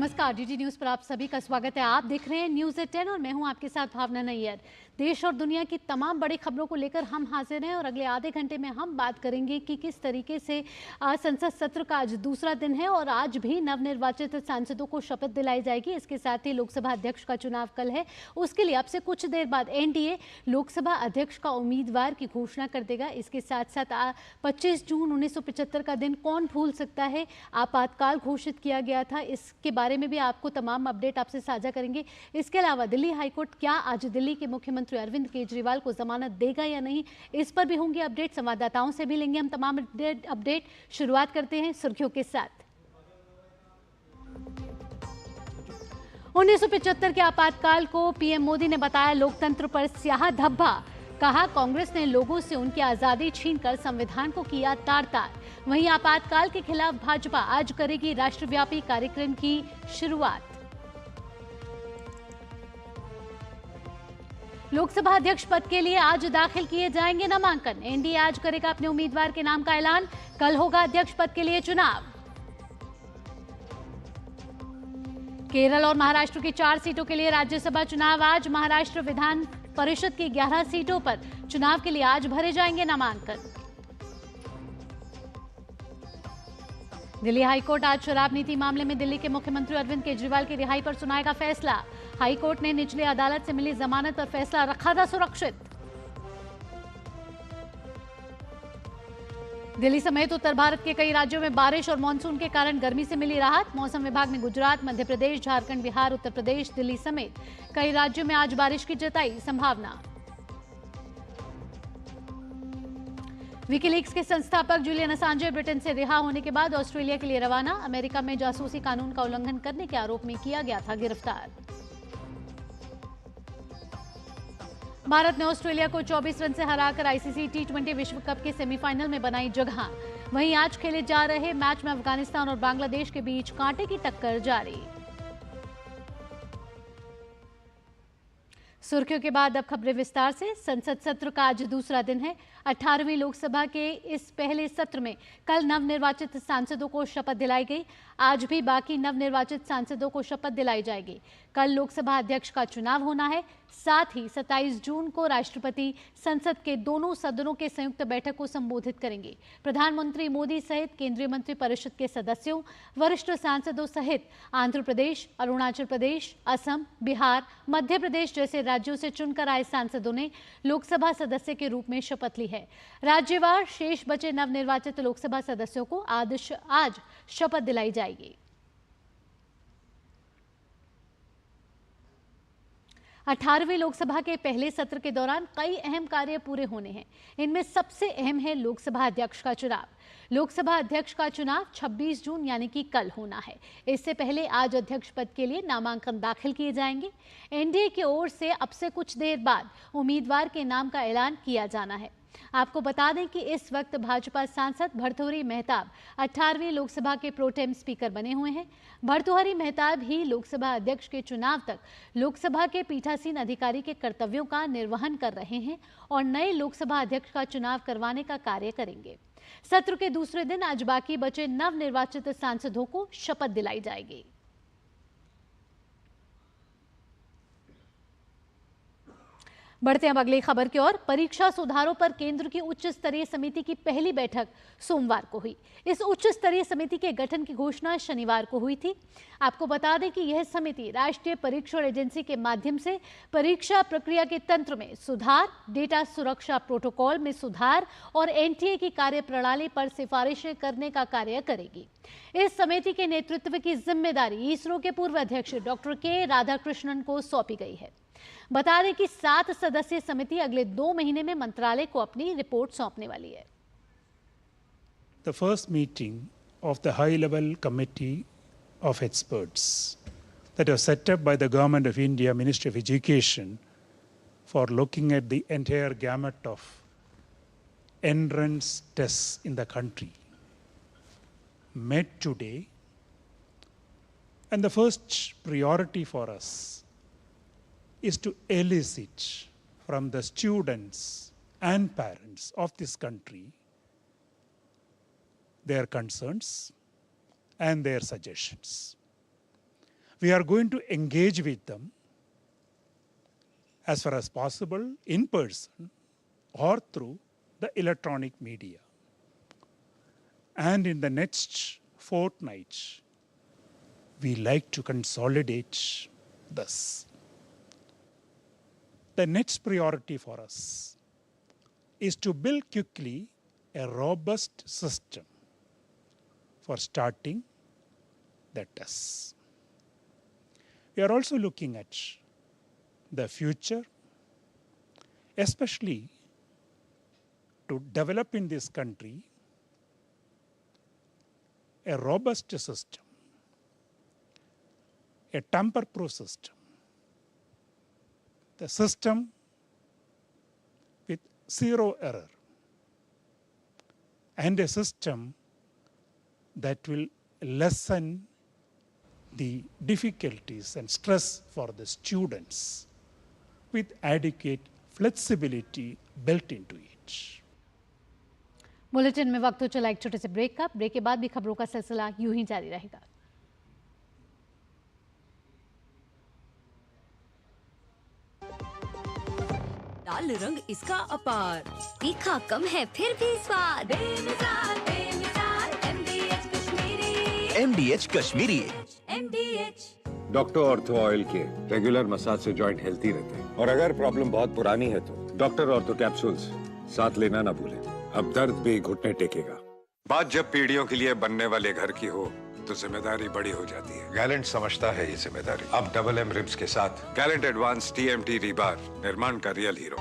नमस्कार, DD news पर आप सभी का स्वागत है। आप देख रहे हैं न्यूज एट 10 और मैं हूं आपके साथ भावना नैयर। देश और दुनिया की तमाम बड़ी खबरों को लेकर हम हाजिर हैं और अगले आधे घंटे में हम बात करेंगे कि किस तरीके से संसद सत्र का आज दूसरा दिन है और आज भी नवनिर्वाचित सांसदों को शपथ दिलाई जाएगी। इसके साथ ही लोकसभा अध्यक्ष का चुनाव कल है, उसके लिए अब से कुछ देर बाद एनडीए लोकसभा अध्यक्ष का उम्मीदवार की घोषणा कर देगा। इसके साथ साथ 25 जून 1975 का दिन कौन भूल सकता है, आपातकाल घोषित किया गया था, इसके बारे में भी आपको तमाम अपडेट आपसे साझा करेंगे। इसके अलावा दिल्ली हाईकोर्ट क्या आज दिल्ली के मुख्यमंत्री अरविंद केजरीवाल को जमानत देगा या नहीं, इस पर भी होंगे अपडेट। संवाददाताओं से भी लेंगे हम तमाम अपडेट। शुरुआत करते हैं सुर्खियों के साथ। 1975 के आपातकाल को पीएम मोदी ने बताया लोकतंत्र पर स्याह धब्बा। कहा कांग्रेस ने लोगों से उनकी आजादी छीनकर संविधान को किया तार-तार। वहीं आपातकाल के खिलाफ भाजपा आज करेगी राष्ट्रव्यापी कार्यक्रम की शुरुआत। लोकसभा अध्यक्ष पद के लिए आज दाखिल किए जाएंगे नामांकन। एनडीए आज करेगा अपने उम्मीदवार के नाम का ऐलान। कल होगा अध्यक्ष पद के लिए चुनाव। केरल और महाराष्ट्र की 4 सीटों के लिए राज्यसभा चुनाव आज। महाराष्ट्र विधान परिषद की 11 सीटों पर चुनाव के लिए आज भरे जाएंगे नामांकन। दिल्ली हाईकोर्ट आज शराब नीति मामले में दिल्ली के मुख्यमंत्री अरविंद केजरीवाल की रिहाई पर सुनाएगा फैसला। हाईकोर्ट ने निचली अदालत से मिली जमानत पर फैसला रखा था सुरक्षित। दिल्ली समेत उत्तर भारत के कई राज्यों में बारिश और मानसून के कारण गर्मी से मिली राहत। मौसम विभाग ने गुजरात, मध्य प्रदेश, झारखंड, बिहार, उत्तर प्रदेश, दिल्ली समेत कई राज्यों में आज बारिश की जताई संभावना। विकीलीक्स के संस्थापक जूलियन असांजे ब्रिटेन से रिहा होने के बाद ऑस्ट्रेलिया के लिए रवाना। अमेरिका में जासूसी कानून का उल्लंघन करने के आरोप में किया गया था गिरफ्तार। भारत ने ऑस्ट्रेलिया को 24 रन से हराकर आईसीसी टी20 विश्व कप के सेमीफाइनल में बनाई जगह। वहीं आज खेले जा रहे मैच में अफगानिस्तान और बांग्लादेश के बीच कांटे की टक्कर जारी। सुर्खियों के बाद अब खबरें विस्तार से। संसद सत्र का आज दूसरा दिन है। 18वीं लोकसभा के इस पहले सत्र में कल नवनिर्वाचित सांसदों को शपथ दिलाई गई। आज भी बाकी नवनिर्वाचित सांसदों को शपथ दिलाई जाएगी। कल लोकसभा अध्यक्ष का चुनाव होना है। साथ ही 27 जून को राष्ट्रपति संसद के दोनों सदनों के संयुक्त बैठक को संबोधित करेंगे। प्रधानमंत्री मोदी सहित केंद्रीय मंत्रिपरिषद के सदस्यों, वरिष्ठ सांसदों सहित आंध्र प्रदेश, अरुणाचल प्रदेश, असम, बिहार, मध्य प्रदेश जैसे राज्यों से चुनकर आए सांसदों ने लोकसभा सदस्य के रूप में शपथ ली है। राज्यवार शेष बचे नवनिर्वाचित लोकसभा सदस्यों को आज शपथ दिलाई जाएगी। 18वीं लोकसभा के पहले सत्र के दौरान कई अहम कार्य पूरे होने हैं। इनमें सबसे अहम है लोकसभा अध्यक्ष का चुनाव। लोकसभा अध्यक्ष का चुनाव 26 जून यानी कि कल होना है। इससे पहले आज अध्यक्ष पद के लिए नामांकन दाखिल किए जाएंगे। एनडीए की ओर से अब से कुछ देर बाद उम्मीदवार के नाम का ऐलान किया जाना है। आपको बता दें कि इस वक्त भाजपा सांसद भर्तृहरि मेहताब 18वीं लोकसभा के प्रोटेम स्पीकर बने हुए हैं। भर्तृहरि मेहताब ही लोकसभा अध्यक्ष के चुनाव तक लोकसभा के पीठासीन अधिकारी के कर्तव्यों का निर्वहन कर रहे हैं और नए लोकसभा अध्यक्ष का चुनाव करवाने का कार्य करेंगे। सत्र के दूसरे दिन आज बाकी बचे नवनिर्वाचित सांसदों को शपथ दिलाई जाएगी। बढ़ते हैं अब अगली खबर की ओर। परीक्षा सुधारों पर केंद्र की उच्च स्तरीय समिति की पहली बैठक सोमवार को हुई। इस उच्च स्तरीय समिति के गठन की घोषणा शनिवार को हुई थी। आपको बता दें कि यह समिति राष्ट्रीय परीक्षण एजेंसी के माध्यम से परीक्षा प्रक्रिया के तंत्र में सुधार, डेटा सुरक्षा प्रोटोकॉल में सुधार और एनटीए की कार्यप्रणाली पर सिफारिशें करने का कार्य करेगी। इस समिति के नेतृत्व की जिम्मेदारी इसरो के पूर्व अध्यक्ष डॉक्टर के राधाकृष्णन को सौंपी गई है। बता दें कि 7 सदस्यीय समिति अगले 2 महीने में मंत्रालय को अपनी रिपोर्ट सौंपने वाली है। The first meeting of the high-level committee of experts that was set up by the Government of India, Ministry of Education, for looking at the entire gamut of entrance tests in the country, met today, and the first priority for us is to elicit from the students and parents of this country their concerns and their suggestions. We are going to engage with them as far as possible in person or through the electronic media. And in the next fortnight, we like to consolidate this. The next priority for us is to build quickly a robust system for starting the tests. We are also looking at the future, especially to develop in this country a robust system, a tamper-proof system, the system with zero error, and a system that will lessen the difficulties and stress for the students with adequate flexibility built into it. Bulletin में वक्त हो चला एक छोटे से break का। Break के बाद भी खबरों का सिलसिला यूं ही जारी रहेगा। लाल रंग इसका अपार, तीखा कम है फिर भी स्वाद। बेमिसाल बेमिसाल MDH Kashmiri. MDH Kashmiri. MDH doctor ortho oil के रेगुलर मसाज से जॉइंट हेल्थी रहते हैं। और अगर प्रॉब्लम बहुत पुरानी है तो डॉक्टर ऑर्थो कैप्सूल्स साथ लेना ना भूलें। अब दर्द भी घुटने टेकेगा। बात जब पीढ़ियों के लिए बनने वाले घर की हो तो जिम्मेदारी बड़ी हो जाती है। गैलेंट समझता है ये जिम्मेदारी। अब डबल M रिब्स के साथ गैलेंट एडवांस TMT रीबार, निर्माण का रियल हीरो।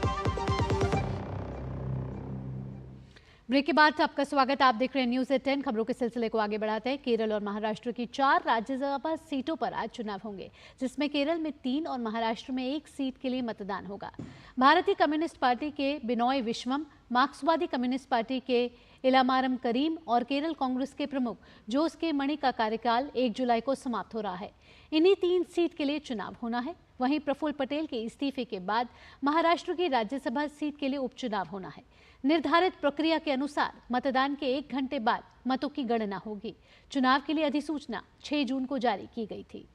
ब्रेक के बाद आपका स्वागत। आप देख रहे हैं न्यूज़ 10। खबरों के सिलसिले को आगे बढ़ाते हैं। केरल और महाराष्ट्र की 4 राज्यसभा सीटों पर आज चुनाव होंगे, जिसमें केरल में 3 और महाराष्ट्र में 1 सीट के लिए मतदान होगा। भारतीय कम्युनिस्ट पार्टी के बिनोय विश्वम, मार्क्सवादी कम्युनिस्ट पार्टी के इलामारम करीम और केरल कांग्रेस के प्रमुख जोस के मणि का कार्यकाल 1 जुलाई को समाप्त हो रहा है। इन्हीं 3 सीट के लिए चुनाव होना है। वहीं प्रफुल्ल पटेल के इस्तीफे के बाद महाराष्ट्र की राज्यसभा सीट के लिए उपचुनाव होना है। निर्धारित प्रक्रिया के अनुसार मतदान के 1 घंटे बाद मतों की गणना होगी। चुनाव के लिए अधिसूचना 6 जून को जारी की गई थी।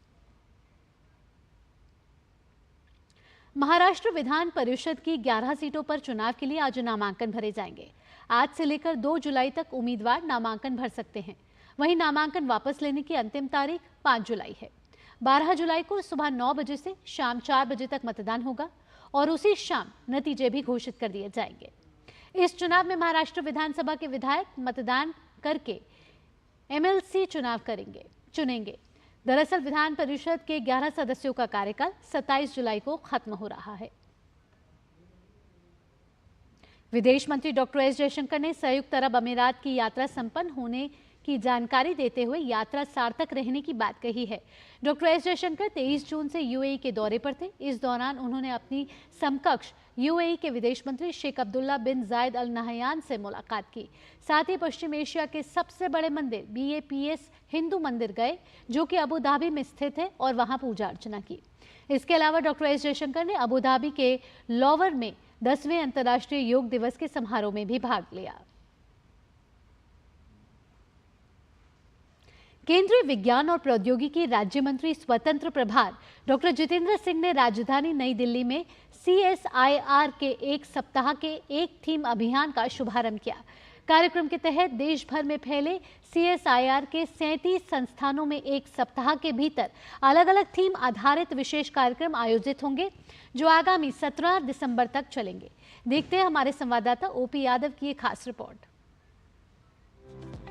महाराष्ट्र विधान परिषद की 11 सीटों पर चुनाव के लिए आज नामांकन भरे जाएंगे। आज से लेकर 2 जुलाई तक उम्मीदवार नामांकन भर सकते हैं। वहीं नामांकन वापस लेने की अंतिम तारीख 5 जुलाई है। 12 जुलाई को सुबह 9 बजे से शाम 4 बजे तक मतदान होगा और उसी शाम नतीजे भी घोषित कर दिए जाएंगे। इस चुनाव में महाराष्ट्र विधानसभा के विधायक मतदान करके MLC चुनेंगे। दरअसल विधान परिषद के 11 सदस्यों का कार्यकाल 27 जुलाई को खत्म हो रहा है। विदेश मंत्री डॉक्टर एस जयशंकर ने संयुक्त अरब अमीरात की यात्रा संपन्न होने की जानकारी देते हुए यात्रा सार्थक रहने की बात कही है। डॉक्टर एस जयशंकर 23 जून से UAE के दौरे पर थे। इस दौरान उन्होंने अपनी समकक्ष UAE के विदेश मंत्री शेख अब्दुल्ला बिन जायद अल नहयान से मुलाकात की। साथ ही पश्चिम एशिया के सबसे बड़े मंदिर BAPS हिंदू मंदिर गए, जो कि अबू धाबी में स्थित है, और वहां पूजा अर्चना की। इसके अलावा डॉक्टर एस जयशंकर ने अबू धाबी के लॉवर में 10वें अंतर्राष्ट्रीय योग दिवस के समारोह में भी भाग लिया। केंद्रीय विज्ञान और प्रौद्योगिकी राज्य मंत्री स्वतंत्र प्रभार डॉक्टर जितेंद्र सिंह ने राजधानी नई दिल्ली में CSIR के 1 सप्ताह के एक थीम अभियान का शुभारंभ किया। कार्यक्रम के तहत देश भर में फैले CSIR के 37 संस्थानों में 1 सप्ताह के भीतर अलग अलग थीम आधारित विशेष कार्यक्रम आयोजित होंगे, जो आगामी 17 दिसंबर तक चलेंगे। देखते हैं हमारे संवाददाता OP यादव की एक खास रिपोर्ट।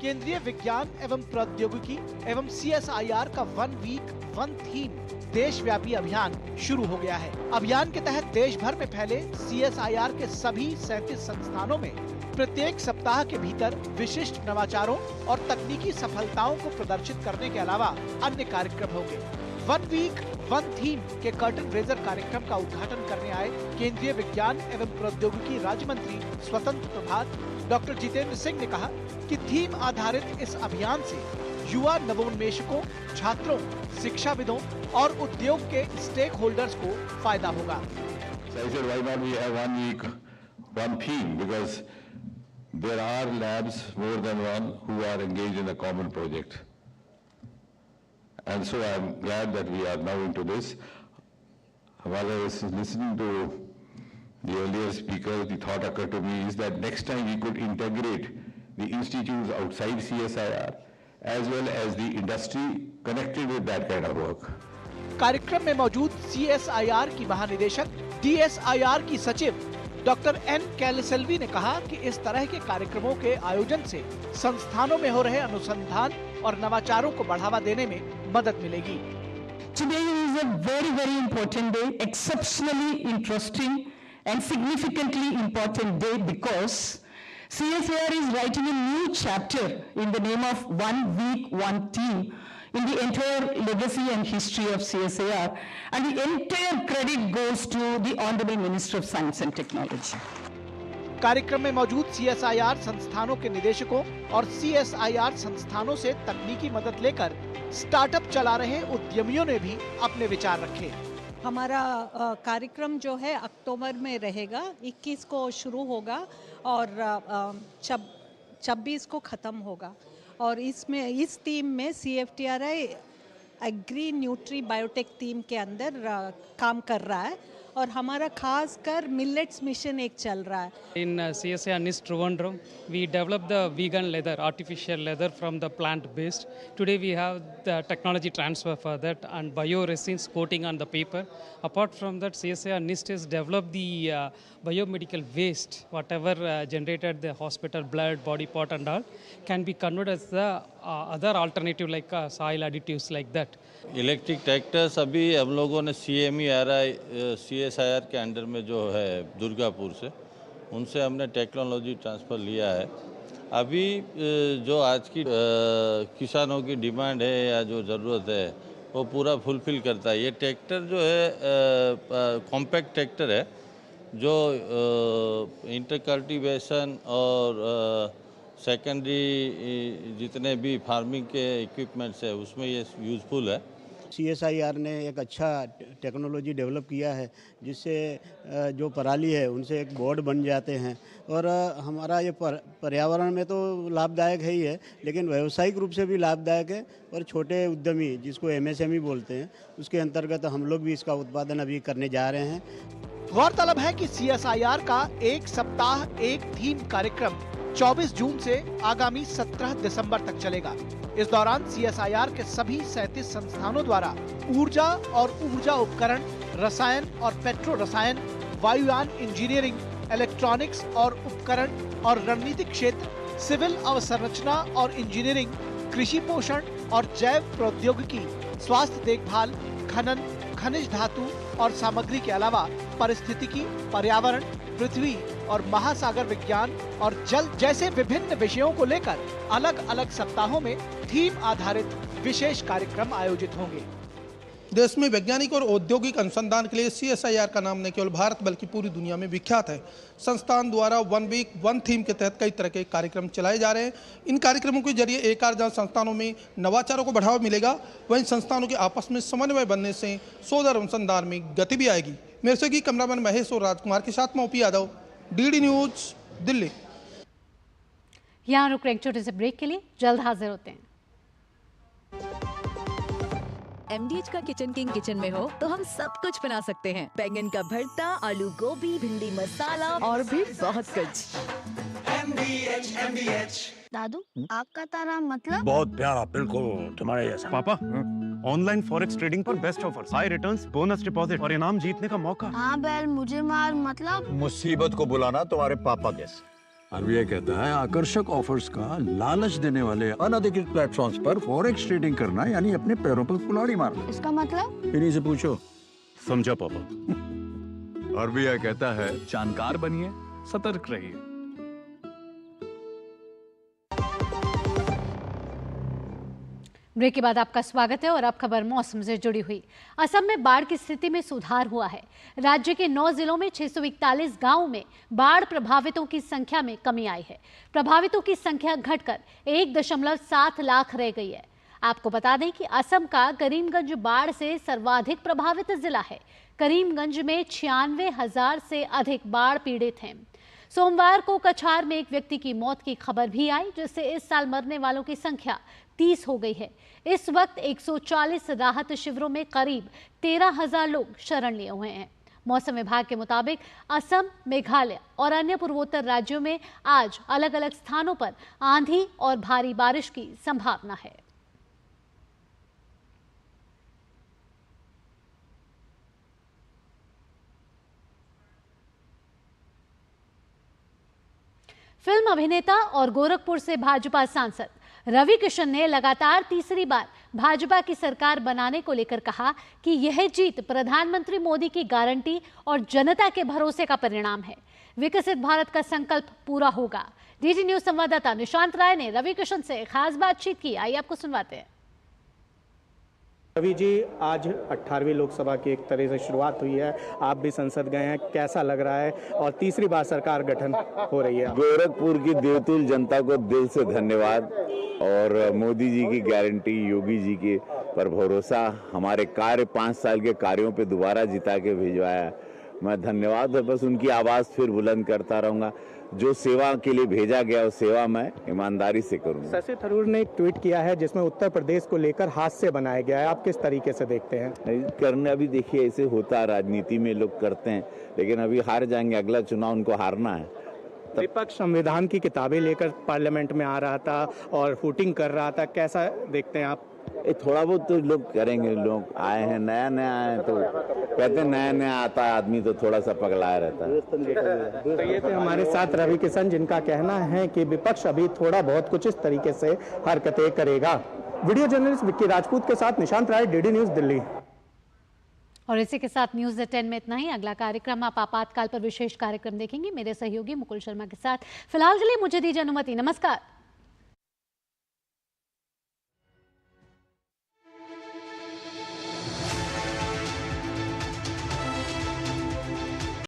केंद्रीय विज्ञान एवं प्रौद्योगिकी एवं CSIR का 1 वीक 1 थीम देशव्यापी अभियान शुरू हो गया है। अभियान के तहत देश भर में फैले CSIR के सभी 37 संस्थानों में प्रत्येक सप्ताह के भीतर विशिष्ट नवाचारों और तकनीकी सफलताओं को प्रदर्शित करने के अलावा अन्य कार्यक्रम होंगे। 1 वीक 1 थीम के कर्टन रेजर कार्यक्रम का उद्घाटन करने आए केंद्रीय विज्ञान एवं प्रौद्योगिकी राज्य मंत्री स्वतंत्र प्रभार डॉक्टर जितेंद्र सिंह ने कहा कि थीम आधारित इस अभियान से युवा नवोन्मेषकों, छात्रों, शिक्षाविदों और उद्योग के स्टेक होल्डर्स को फायदा होगा। So I said, why not we have 1 week, 1 theme, because there are labs, more than one, who are engaged in a common project. And so I'm glad that we are now into this. While I was listening to the earlier speaker, the thought occurred to me is that next time we could integrate the institutes outside CSIR as well as the industry connected with that kind of work. कार्यक्रम में मौजूद CSIR की महानिदेशक, DSIR की सचिव doctor N कैलसेल्वी ने कहा कि इस तरह के कार्यक्रमों के आयोजन से संस्थानों में हो रहे अनुसंधान और नवाचारों को बढ़ावा देने में मदद मिलेगी। Today is a very, very important day, exceptionally interesting and significantly important day because CSIR is writing a new chapter in the name of 1 week, 1 team in the entire legacy and history of CSIR, and the entire credit goes to the Honorable Minister of Science and Technology. कार्यक्रम में मौजूद CSIR संस्थानों के निदेशकों और CSIR संस्थानों से तकनीकी मदद लेकर स्टार्टअप चला रहे उद्यमियों ने भी अपने विचार रखे। हमारा कार्यक्रम जो है अक्टूबर में रहेगा, 21 को शुरू होगा और 26 को ख़त्म होगा। और इसमें इस टीम में CFTRI agri nutri biotech team के अंदर काम कर रहा है और हमारा खास कर मिलेट्स मिशन एक चल रहा है। In CSIR NIST Trivandrum, we developed the vegan leather, artificial leather from the plant based. Today we have the technology transfer for that and bioresins coating on the paper. Apart from that, CSIR NIST has developed the biomedical waste, whatever generated the hospital blood, body part and all, can be converted as the other alternative like soil additives like that. Electric tractors अभी हम लोगों ने CSIR के under में जो है दुर्गापुर से, उनसे हमने टेक्नोलॉजी ट्रांसफ़र लिया है। अभी जो आज की किसानों की डिमांड है या जो ज़रूरत है वो पूरा फुलफ़िल करता है। ये ट्रैक्टर जो है कॉम्पैक्ट ट्रैक्टर है जो इंटर कल्टीवेशन और सेकेंडरी जितने भी फार्मिंग के इक्विपमेंट्स है उसमें ये यूज़फुल है। CSIR ने एक अच्छा टेक्नोलॉजी डेवलप किया है जिससे जो पराली है उनसे एक बोर्ड बन जाते हैं और हमारा ये पर्यावरण में तो लाभदायक है ही है, लेकिन व्यावसायिक रूप से भी लाभदायक है। और छोटे उद्यमी जिसको MSME बोलते हैं उसके अंतर्गत हम लोग भी इसका उत्पादन अभी करने जा रहे हैं। गौरतलब है कि CSIR का एक सप्ताह एक थीम कार्यक्रम 24 जून से आगामी 17 दिसंबर तक चलेगा। इस दौरान CSIR के सभी 37 संस्थानों द्वारा ऊर्जा और ऊर्जा उपकरण, रसायन और पेट्रो रसायन, वायुयान इंजीनियरिंग, इलेक्ट्रॉनिक्स और उपकरण और रणनीतिक क्षेत्र, सिविल अवसंरचना और इंजीनियरिंग, कृषि पोषण और जैव प्रौद्योगिकी, स्वास्थ्य देखभाल, खनन, खनिज धातु और सामग्री के अलावा पारिस्थितिकी, पर्यावरण, पृथ्वी और महासागर विज्ञान और जल जैसे विभिन्न विषयों को लेकर अलग अलग सप्ताहों में थीम आधारित विशेष कार्यक्रम आयोजित होंगे। देश में वैज्ञानिक और औद्योगिक अनुसंधान के लिए CSIR का नाम न केवल भारत बल्कि पूरी दुनिया में विख्यात है। संस्थान द्वारा 1 वीक 1 थीम के तहत कई तरह के कार्यक्रम चलाए जा रहे हैं। इन कार्यक्रमों के जरिए एक जहाँ संस्थानों में नवाचारों को बढ़ावा मिलेगा, वहीं संस्थानों के आपस में समन्वय बनने से शोध और अनुसंधान में गति भी आएगी। मेरे से की कैमरामैन महेश और राजकुमार के साथ में OP Yadav, DD news, Delhi. यहाँ रुक रहे हैं छोटे से ब्रेक के लिए, जल्द हाजिर होते हैं। MDH का किचन किंग किचन में हो तो हम सब कुछ बना सकते हैं। बैंगन का भरता, आलू गोभी, भिंडी मसाला और भी बहुत कुछ। MDH। दादू, आग का तारा मतलब? बहुत प्यारा, बिल्कुल तुम्हारे जैसा। पापा, ऑनलाइन फॉरेक्स ट्रेडिंग पर best offers, high returns, bonus deposit और इनाम जीतने का मौका। हाँ बैल, मुझे मार मतलब? मुसीबत को बुलाना तुम्हारे पापा जैसे। आरबीआई कहता है आकर्षक ऑफर्स का लालच देने वाले अनधिकृत प्लेटफॉर्म्स पर फॉरेक्स ट्रेडिंग करना यानी अपने पैरों पर कुल्हाड़ी मारना। इसका मतलब? इन्हीं से पूछो। समझा पापा। आरबीआई कहता है जानकार बनिए, सतर्क रहिए। ब्रेक के बाद आपका स्वागत है और अब खबर मौसम से जुड़ी हुई। असम में बाढ़ की स्थिति में सुधार हुआ है। राज्य के 9 जिलों में 641 गांवों में बाढ़ प्रभावितों की संख्या में कमी आई है। प्रभावितों की संख्या घटकर 1.7 लाख रह गई है। आपको बता दें कि असम का करीमगंज बाढ़ से सर्वाधिक प्रभावित जिला है। करीमगंज में 96,000 से अधिक बाढ़ पीड़ित हैं। सोमवार को कछार में एक व्यक्ति की मौत की खबर भी आई, जिससे इस साल मरने वालों की संख्या 30 हो गई है। इस वक्त 140 राहत शिविरों में करीब 13,000 लोग शरण लिए हुए हैं। मौसम विभाग के मुताबिक असम, मेघालय और अन्य पूर्वोत्तर राज्यों में आज अलग अलग स्थानों पर आंधी और भारी बारिश की संभावना है। फिल्म अभिनेता और गोरखपुर से भाजपा सांसद रवि किशन ने लगातार तीसरी बार भाजपा की सरकार बनाने को लेकर कहा कि यह जीत प्रधानमंत्री मोदी की गारंटी और जनता के भरोसे का परिणाम है। विकसित भारत का संकल्प पूरा होगा। डीडी न्यूज संवाददाता निशांत राय ने रवि किशन से खास बातचीत की, आइए आपको सुनवाते हैं। रवि जी, आज 18वीं लोकसभा की एक तरह से शुरुआत हुई है, आप भी संसद गए हैं, कैसा लग रहा है और तीसरी बार सरकार गठन हो रही है? गोरखपुर की देवतुल जनता को दिल से धन्यवाद और मोदी जी की गारंटी, योगी जी के पर भरोसा, हमारे कार्य 5 साल के कार्यों पे दोबारा जिता के भिजवाया। मैं धन्यवाद है, बस उनकी आवाज़ फिर बुलंद करता रहूँगा। जो सेवा के लिए भेजा गया उस सेवा मैं ईमानदारी से करूँगा। शशि थरूर ने एक ट्वीट किया है जिसमें उत्तर प्रदेश को लेकर हास्य बनाया गया है, आप किस तरीके से देखते हैं? करने अभी देखिए ऐसे होता है, राजनीति में लोग करते हैं, लेकिन अभी हार जाएंगे, अगला चुनाव उनको हारना है। विपक्ष संविधान की किताबें लेकर पार्लियामेंट में आ रहा था और फूटिंग कर रहा था, कैसा देखते हैं आप? थोड़ा बहुत तो लोग करेंगे, लोग आए हैं, नया नया आए तो कहते हैं नया नया आता है आदमी तो थोड़ा सा पगलाया रहता है। तो ये थे हमारे साथ रवि किशन, जिनका कहना है कि विपक्ष अभी थोड़ा बहुत कुछ इस तरीके से हरकतें करेगा। वीडियो जर्नलिस्ट विक्की राजपूत के साथ निशांत राय, डीडी न्यूज दिल्ली। और इसी के साथ न्यूज़ 10 में इतना ही। अगला कार्यक्रम आप आपातकाल पर विशेष कार्यक्रम देखेंगे मेरे सहयोगी मुकुल शर्मा के साथ। फिलहाल के लिए मुझे दीजिए अनुमति, नमस्कार।